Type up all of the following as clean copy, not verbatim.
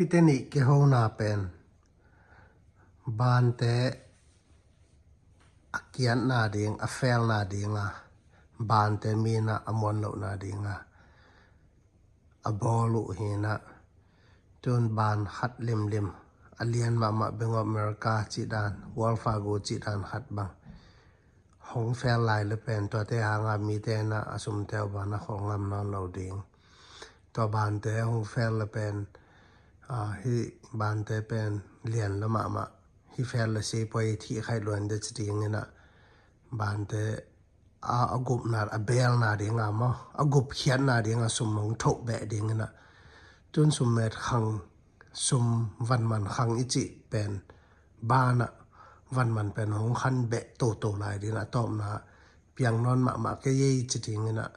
ฮิเตนิเกโฮนาเป็นบานเตอเกียนนาดิงอเฟลนาดิงบานเตมีนาอมวนโลนาดิงอบอลุฮีนะจนบานหัดลิมอเลียนมาเบงอเมริกาจิดานวอลฟาโกจิดานหัดบังหงเฟลไลเลเป็นตัวเตหางามีเตนะอสุมเตวบานะของลำนอนโลดิงตัวบานเตหงเฟลเลเป็นฮิบานเตเป็นเลียนละมาฮิเฟลเซปอยที่ใครล้วนเดจดิงนะบานเตอากุบนาอเบลนาดิงมออากุบเขียนนาดิงสมมงทบแบดิงนะจนสมเม็ดขังสมวันมันขังอิจิเป็นบ้านวันมันเป็นหงขันเบะโตลายดินะตอมนะเพียงนอนมาก็ยี่จิดิงนะ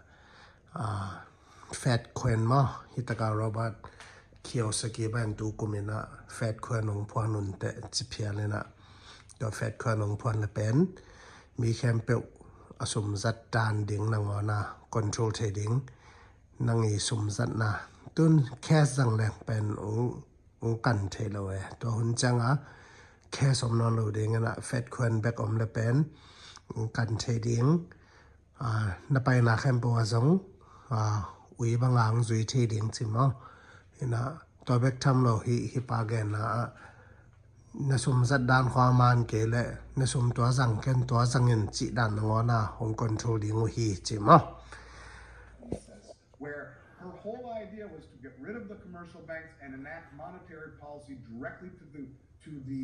แฟดควนมอฮิตาการบัดเขียวสกีบันตูกุมินะแฟดควนของพวนุนเตจิเพียเลยนะตัวแฟดควนของพวนละเป็นมีแคมเปลอสมจัดดานดิ่งนางวนา control trading นางอีสมจัดนะตุนแค่สังแรงเป็นองกันเทโลเอตัวหุ่นจังแค่สมนอนโลดิ่งนะเฟดควนแบกอมละเป็นองกันเทดิ้งนับไปนาแคมเปว่าสงอุยบางางจุยเทดิ้งจิมนะตัวแบกทำโลฮิปาเกนนะนสมจัดดานความมันเกลนสมตัวสังเกนตัวสังเงินจิดานงอนาองคอนโทรลดิ้งฮีจิมWhere her whole idea was to get rid of the commercial banks and enact monetary policy directly to the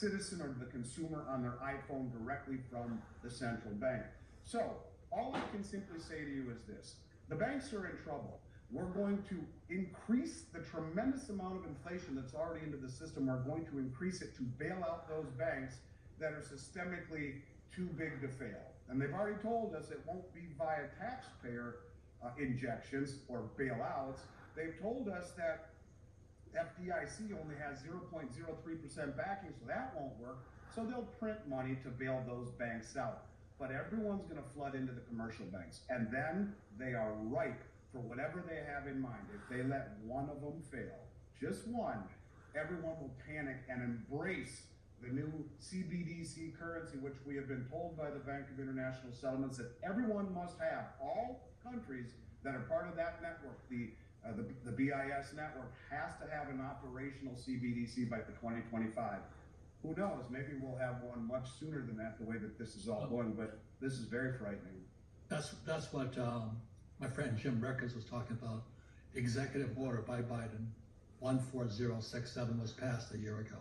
citizen or the consumer on their iPhone directly from the central bank. So all I can simply say to you is this: the banks are in trouble. We're going to increase the tremendous amount of inflation that's already into the system. We're going to increase it to bail out those banks that are systemically too big to fail. And they've already told us it won't be via taxpayer injections or bailouts. They've told us that FDIC only has 0.03% backing, so that won't work. So they'll print money to bail those banks out. But everyone's going to flood into the commercial banks. And then they are ripe for whatever they have in mind. If they let one of them fail, just one, everyone will panic and embrace the new CBDC currency, which we have been told by the Bank of International Settlements that everyone must have. All countries that are part of that network, the BIS network, has to have an operational CBDC by 2025. Who knows? Maybe we'll have one much sooner than that, the way that this is all going. But this is very frightening. That's what my friend Jim Reckers was talking about. Executive order by Biden 14067 was passed a year ago.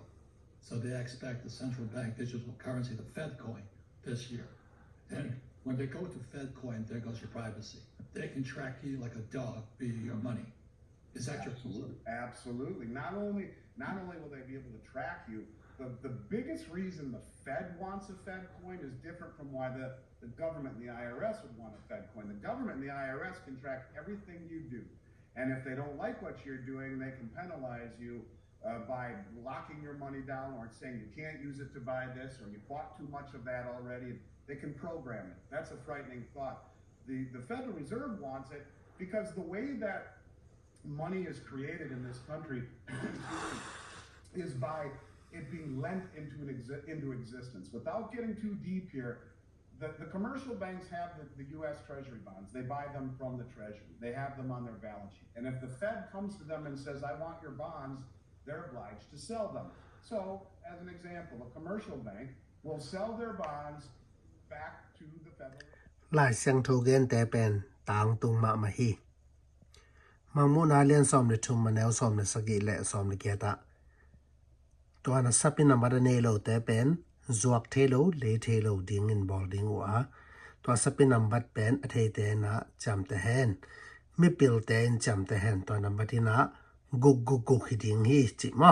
So they expect the central bank digital currency, the Fed coin, this year. And when they go to Fed coin, there goes your privacy. They can track you like a dog via your money. Is that your concern? Absolutely. Not only will they be able to track you, the biggest reason the Fed wants a Fed coin is different from why the government and the IRS would want a Fed coin. The government and the IRS can track everything you do. And if they don't like what you're doing, they can penalize you by locking your money down or saying you can't use it to buy this or you bought too much of that already. They can program it. That's a frightening thought. The Federal Reserve wants it because the way that money is created in this country is by it being lent into existence. Without getting too deep here, the commercial banks have the U.S. Treasury bonds. They buy them from the Treasury. They have them on their balance sheet. And if the Fed comes to them and says, I want your bonds, they're obliged to sell them. So, as an example, a commercial bank will sell their bonds back to the federal. หลายเสียงถูกเกนแต่เป็นต่างตุงมาฮีมังมูนาเลียนซอมในชุมมาแนวซอมในสกีและซอมในเกียตะตัวนั้นสับเป็นนำมาเนโลแต่เป็นzuak theilo leitheilo ding in ball ding wa to sapin number pen athe te na cham te hen mi pil te cham te hen to number tina gug hiding hi chi ma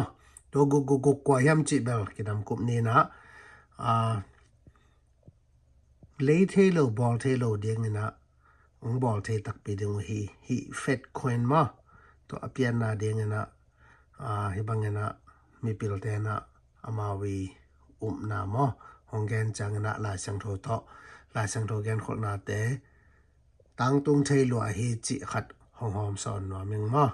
to gug kwa yam chi bel kidam kup ni na leitheilo ball theilo ding na ong ball the tak pi ding hi fed coin ma to apian na ding na hi bang na mi pil te na amawi na mo hong gen chang na la sang tho gen khol na te tang tung thei lo hi chi khat hong hom son no ming mo